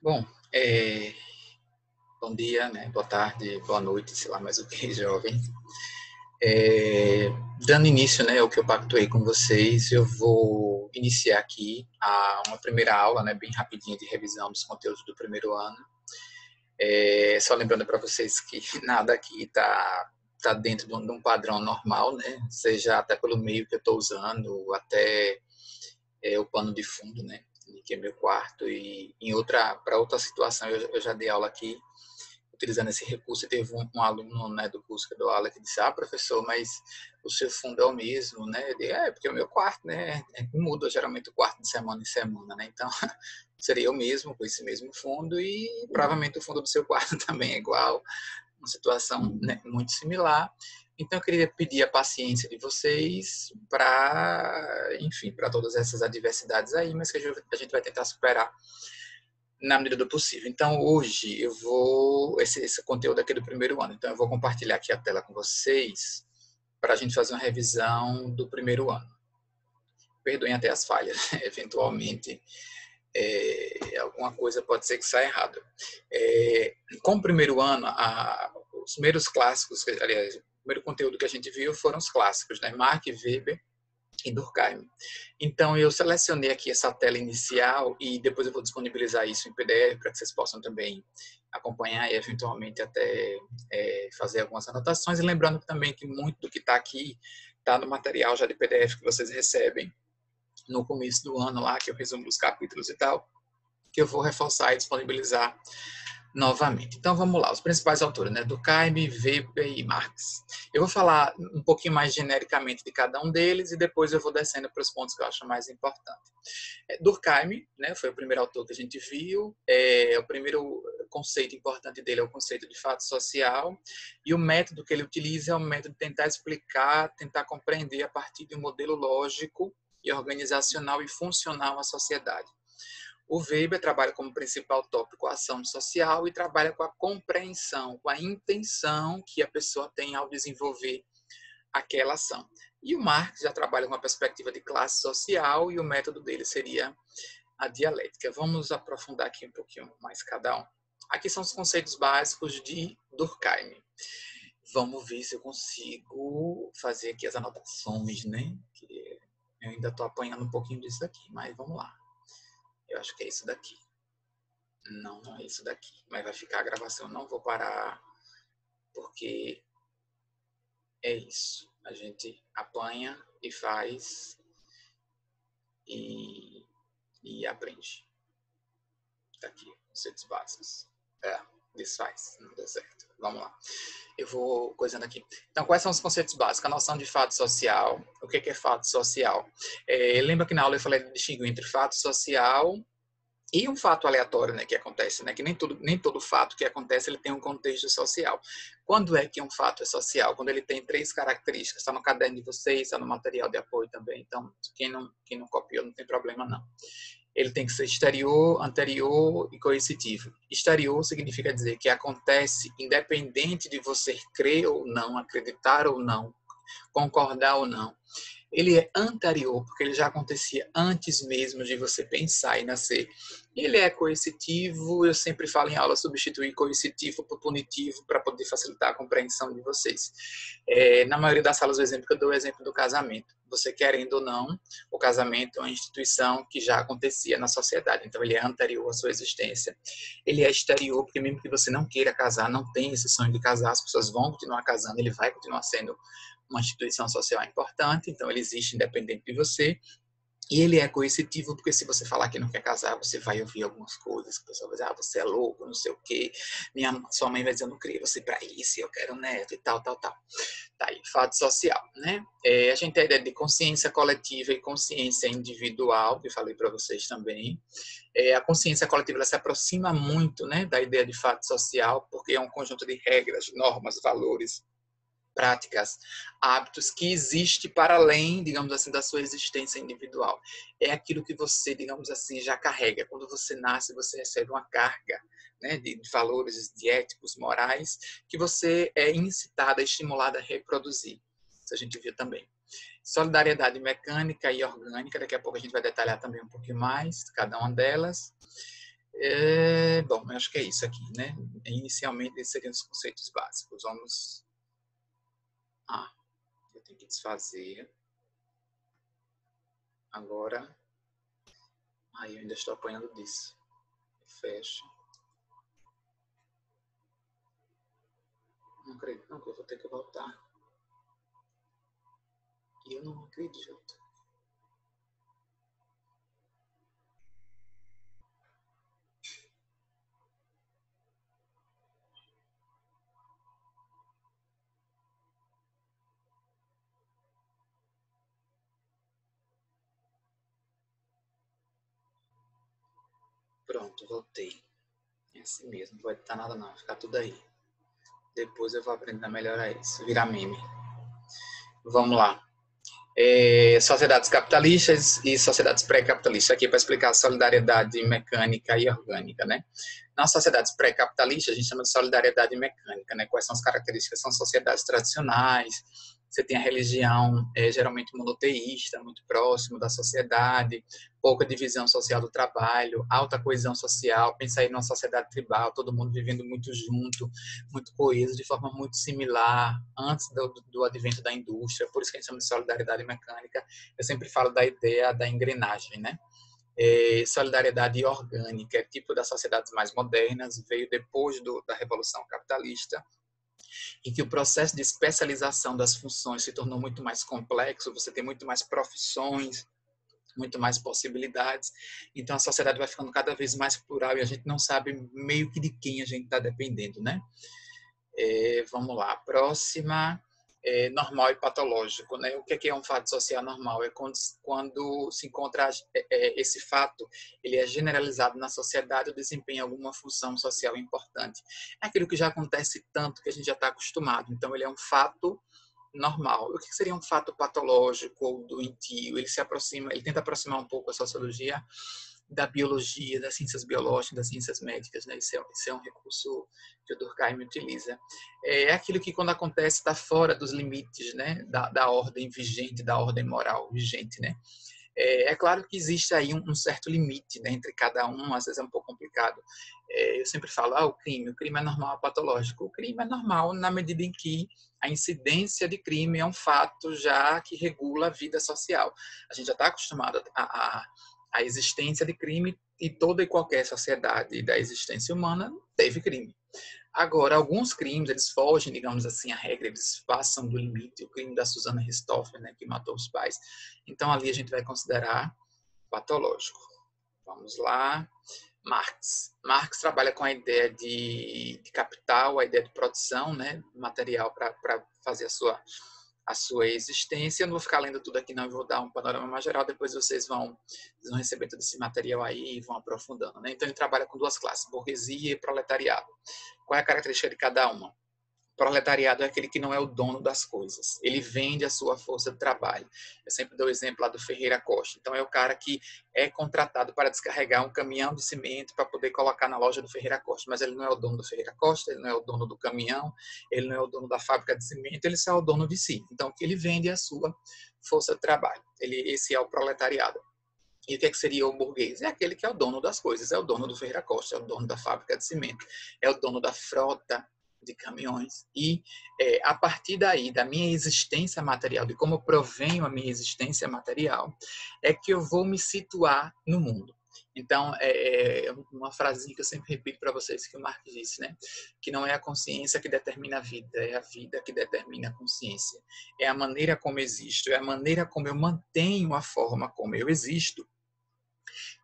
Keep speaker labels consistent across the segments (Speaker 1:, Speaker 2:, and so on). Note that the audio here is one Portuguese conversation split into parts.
Speaker 1: Bom, bom dia, né? Boa tarde, boa noite, sei lá mais o que, jovem. É, Dando início, né, ao que eu pactuei com vocês, eu vou iniciar aqui uma primeira aula, né, bem rapidinha de revisão dos conteúdos do primeiro ano. Só lembrando para vocês que nada aqui tá dentro de um padrão normal, né? Seja até pelo meio que eu estou usando, até o pano de fundo, né? Que é meu quarto e para outra situação eu já dei aula aqui utilizando esse recurso. Teve um aluno, né, do curso que eu dou aula que disse: professor, mas o seu fundo é o mesmo, né? Eu digo: porque é o meu quarto, né? Muda geralmente o quarto de semana em semana, né? Então seria o mesmo, com esse mesmo fundo, e provavelmente o fundo do seu quarto também é igual, uma situação, né, muito similar. Então, eu queria pedir a paciência de vocês para, enfim, para todas essas adversidades aí, mas que a gente vai tentar superar na medida do possível. Então, hoje eu vou, esse conteúdo aqui do primeiro ano, então eu vou compartilhar aqui a tela com vocês para a gente fazer uma revisão do primeiro ano. Perdoem até as falhas, eventualmente alguma coisa pode ser que saia errado. Com o primeiro ano, os primeiros clássicos, aliás, o primeiro conteúdo que a gente viu foram os clássicos, né? Mark, Weber e Durkheim. Então, eu selecionei aqui essa tela inicial e depois eu vou disponibilizar isso em PDF para que vocês possam também acompanhar e, eventualmente, até fazer algumas anotações. E lembrando também que muito do que está aqui está no material já de PDF que vocês recebem no começo do ano lá, que eu resumo os capítulos e tal, que eu vou reforçar e disponibilizar novamente. Então vamos lá, os principais autores, né? Durkheim, Weber e Marx. Eu vou falar um pouquinho mais genericamente de cada um deles e depois eu vou descendo para os pontos que eu acho mais importantes. Durkheim, né, foi o primeiro autor que a gente viu. O primeiro conceito importante dele é o conceito de fato social, e o método que ele utiliza é o método de tentar explicar, tentar compreender a partir de um modelo lógico e organizacional e funcional a sociedade. O Weber trabalha como principal tópico a ação social e trabalha com a compreensão, com a intenção que a pessoa tem ao desenvolver aquela ação. E o Marx já trabalha com uma perspectiva de classe social e o método dele seria a dialética. Vamos aprofundar aqui um pouquinho mais cada um. Aqui são os conceitos básicos de Durkheim. Vamos ver se eu consigo fazer aqui as anotações, né? Que eu ainda estou apanhando um pouquinho disso aqui, mas vamos lá. Eu acho que é isso daqui. Não, não é isso daqui. Mas vai ficar a gravação. Não vou parar, porque é isso. A gente apanha e faz e, e aprende. Tá aqui, conceitos básicos. Desfaz, não deu certo. Vamos lá. Eu vou coisando aqui. Então, quais são os conceitos básicos? A noção de fato social. O que é fato social? Lembra que na aula eu falei de distinguir entre fato social e um fato aleatório, né, que acontece, né, que nem todo fato que acontece ele tem um contexto social. Quando é que um fato é social? Quando ele tem três características, está no caderno de vocês, está no material de apoio também, então quem não copiou não tem problema não. Ele tem que ser exterior, anterior e coercitivo. Exterior significa dizer que acontece independente de você crer ou não, acreditar ou não, concordar ou não. Ele é anterior, porque ele já acontecia antes mesmo de você pensar e nascer. Ele é coercitivo, eu sempre falo em aula substituir coercitivo por punitivo para poder facilitar a compreensão de vocês. Na maioria das salas, o exemplo que eu dou é o exemplo do casamento. Você querendo ou não, o casamento é uma instituição que já acontecia na sociedade, então ele é anterior à sua existência. Ele é exterior, porque mesmo que você não queira casar, não tem esse sonho de casar, as pessoas vão continuar casando, ele vai continuar sendo uma instituição social importante, então ele existe independente de você. E ele é coercitivo, porque se você falar que não quer casar, você vai ouvir algumas coisas, que o pessoal vai dizer, você é louco, não sei o quê, sua mãe vai dizer, eu não criei você para isso, eu quero um neto e tal, tal, tal. Tá aí, fato social, né? A gente tem a ideia de consciência coletiva e consciência individual, que eu falei para vocês também. A consciência coletiva ela se aproxima muito, né, da ideia de fato social, porque é um conjunto de regras, normas, valores, práticas, hábitos que existe para além, digamos assim, da sua existência individual. É aquilo que você, digamos assim, já carrega. Quando você nasce, você recebe uma carga, né, de valores, de éticos, morais, que você é incitada, estimulada a reproduzir. Isso a gente viu também. Solidariedade mecânica e orgânica, daqui a pouco a gente vai detalhar também um pouquinho mais, cada uma delas. Bom, eu acho que é isso aqui, né? Inicialmente, esses seriam os conceitos básicos. Vamos... eu tenho que desfazer. Agora... eu ainda estou apanhando disso. Fecho. Não acredito, não, que eu vou ter que voltar. E eu não acredito. Pronto, voltei. É assim mesmo, não vai editar nada não, vai ficar tudo aí. Depois eu vou aprender a melhorar isso, virar meme. Vamos lá. Sociedades capitalistas e sociedades pré-capitalistas, aqui para explicar a solidariedade mecânica e orgânica, né? Nas sociedades pré-capitalistas, a gente chama de solidariedade mecânica, né? Quais são as características? São sociedades tradicionais, você tem a religião geralmente monoteísta, muito próximo da sociedade, pouca divisão social do trabalho, alta coesão social, pensa aí numa sociedade tribal, todo mundo vivendo muito junto, muito coeso, de forma muito similar, antes do advento da indústria, por isso que a gente chama de solidariedade mecânica. Eu sempre falo da ideia da engrenagem, né? Solidariedade orgânica, é tipo das sociedades mais modernas, veio depois da Revolução Capitalista, em que o processo de especialização das funções se tornou muito mais complexo, você tem muito mais profissões, muito mais possibilidades, então a sociedade vai ficando cada vez mais plural e a gente não sabe meio que de quem a gente está dependendo, né? Vamos lá, próxima, normal e patológico, né? O que é um fato social normal? É quando se encontra esse fato, ele é generalizado na sociedade ou desempenha alguma função social importante. É aquilo que já acontece tanto que a gente já está acostumado. Então, ele é um fato normal. O que seria um fato patológico ou doentio? Ele tenta aproximar um pouco a sociologia da biologia, das ciências biológicas, das ciências médicas, né? Esse é um recurso que o Durkheim utiliza. É aquilo que, quando acontece, está fora dos limites, né? Da ordem vigente, da ordem moral vigente, né? Claro que existe aí um certo limite, né, entre cada um, às vezes é um pouco complicado. Eu sempre falo, o crime é normal, é patológico. O crime é normal na medida em que a incidência de crime é um fato já que regula a vida social. A gente já está acostumado à existência de crime e toda e qualquer sociedade da existência humana teve crime. Agora, alguns crimes, eles fogem, digamos assim, à regra, eles passam do limite. O crime da Susana Richthofen, né, que matou os pais. Então, ali a gente vai considerar patológico. Vamos lá. Marx trabalha com a ideia de capital, a ideia de produção, né, material para fazer a sua existência. Eu não vou ficar lendo tudo aqui, não, eu vou dar um panorama mais geral, depois vocês vão receber todo esse material aí e vão aprofundando, né? Então, ele trabalha com duas classes, burguesia e proletariado. Qual é a característica de cada uma? Proletariado é aquele que não é o dono das coisas. Ele vende a sua força de trabalho. Eu sempre dou o exemplo lá do Ferreira Costa. Então, é o cara que é contratado para descarregar um caminhão de cimento para poder colocar na loja do Ferreira Costa. Mas ele não é o dono do Ferreira Costa, ele não é o dono do caminhão, ele não é o dono da fábrica de cimento, ele só é o dono de si. Então, o que ele vende é a sua força de trabalho. Esse é o proletariado. E o que seria o burguês? É aquele que é o dono das coisas, é o dono do Ferreira Costa, é o dono da fábrica de cimento, é o dono da frota de caminhões. E a partir daí, da minha existência material, de como eu provenho a minha existência material, é que eu vou me situar no mundo. Então, uma frasinha que eu sempre repito para vocês, que o Marx disse, né? Que não é a consciência que determina a vida, é a vida que determina a consciência. É a maneira como existo, é a maneira como eu mantenho a forma como eu existo,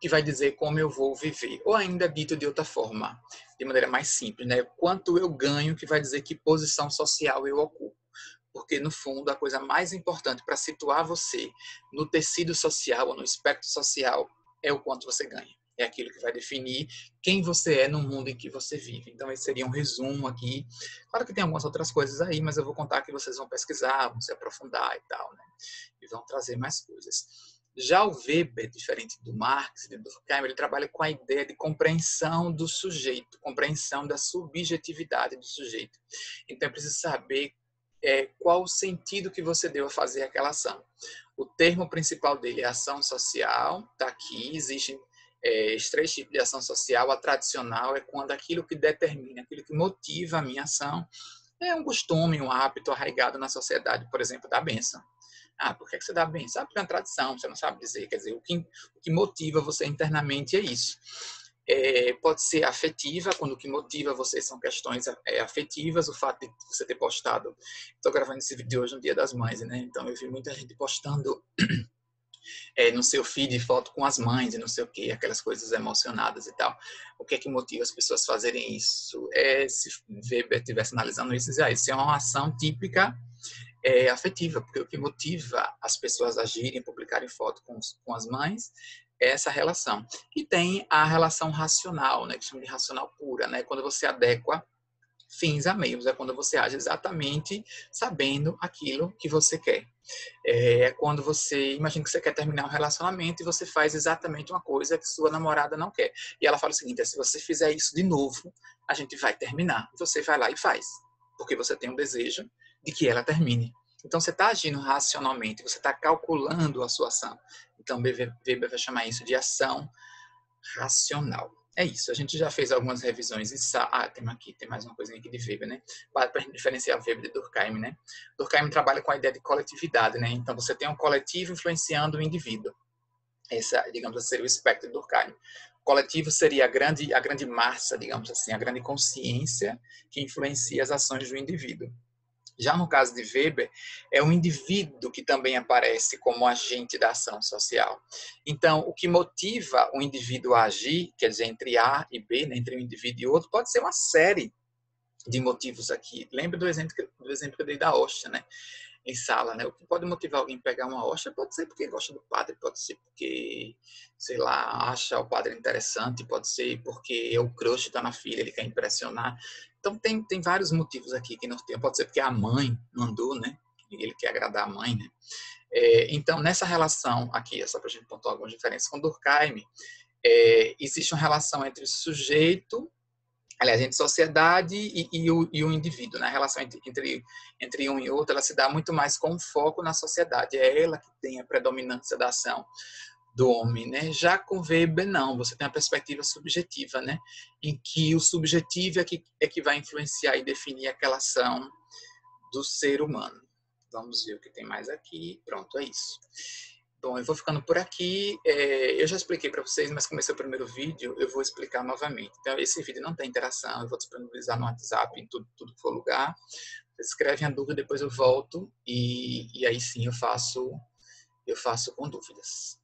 Speaker 1: que vai dizer como eu vou viver. Ou ainda dito de outra forma, de maneira mais simples, né? Quanto eu ganho, que vai dizer que posição social eu ocupo. Porque, no fundo, a coisa mais importante para situar você no tecido social ou no espectro social é o quanto você ganha. É aquilo que vai definir quem você é no mundo em que você vive. Então, esse seria um resumo aqui. Claro que tem algumas outras coisas aí, mas eu vou contar que vocês vão pesquisar, vão se aprofundar e tal, né? E vão trazer mais coisas. Já o Weber, diferente do Marx e do Durkheim, ele trabalha com a ideia de compreensão do sujeito, compreensão da subjetividade do sujeito. Então, é preciso saber qual o sentido que você deu a fazer aquela ação. O termo principal dele é ação social, está aqui, existem Esses três tipos de ação social, a tradicional é quando aquilo que determina, aquilo que motiva a minha ação é um costume, um hábito arraigado na sociedade, por exemplo, da bênção. Ah, por que você dá bênção? Ah, porque é uma tradição, você não sabe dizer. Quer dizer, o que motiva você internamente é isso. Pode ser afetiva, quando o que motiva você são questões afetivas, o fato de você ter postado. Estou gravando esse vídeo hoje no Dia das Mães, né? Então eu vi muita gente postando no seu feed foto com as mães e não sei o que, aquelas coisas emocionadas e tal. O que é que motiva as pessoas a fazerem isso? Se Weber estivesse analisando isso, isso é uma ação típica afetiva, porque o que motiva as pessoas a agirem, publicarem foto com as mães, é essa relação. E tem a relação racional, né, que chama de racional pura, né, quando você adequa fins a meios, é quando você age exatamente sabendo aquilo que você quer. Quando você, imagina que você quer terminar um relacionamento e você faz exatamente uma coisa que sua namorada não quer. E ela fala o seguinte, se você fizer isso de novo, a gente vai terminar. Você vai lá e faz, porque você tem um desejo de que ela termine. Então, você está agindo racionalmente, você está calculando a sua ação. Então, Weber vai chamar isso de ação racional. É isso, a gente já fez algumas revisões. Tem mais uma coisinha aqui de Weber, né? Para diferenciar o Weber de Durkheim, né? Durkheim trabalha com a ideia de coletividade, né? Então, você tem um coletivo influenciando o indivíduo. Esse, digamos assim, seria o espectro de Durkheim. O coletivo seria a grande massa, digamos assim, a grande consciência que influencia as ações do indivíduo. Já no caso de Weber, é um indivíduo que também aparece como agente da ação social. Então, o que motiva o indivíduo a agir, quer dizer, entre A e B, né, entre um indivíduo e outro, pode ser uma série de motivos aqui. Lembra do exemplo que eu dei da hóstia, né? Em sala, né? O que pode motivar alguém a pegar uma hóstia pode ser porque gosta do padre, pode ser porque, sei lá, acha o padre interessante, pode ser porque é o crush está na filha, ele quer impressionar. Então tem vários motivos aqui que não tem. Pode ser porque a mãe mandou, né? E ele quer agradar a mãe, né? Então, nessa relação aqui, só para a gente pontuar algumas diferenças com Durkheim, existe uma relação entre o sujeito, aliás, entre sociedade e o indivíduo, né? A relação entre um e outro, ela se dá muito mais com foco na sociedade. É ela que tem a predominância da ação do homem, né? Já com Weber, não. Você tem uma perspectiva subjetiva, né? Em que o subjetivo é que vai influenciar e definir aquela ação do ser humano. Vamos ver o que tem mais aqui. Pronto, é isso. Bom, eu vou ficando por aqui. Eu já expliquei para vocês, mas como esse é o primeiro vídeo, eu vou explicar novamente. Então, esse vídeo não tem interação, eu vou disponibilizar no WhatsApp, em tudo que for lugar. Vocês escrevem a dúvida, depois eu volto e aí sim eu faço com dúvidas.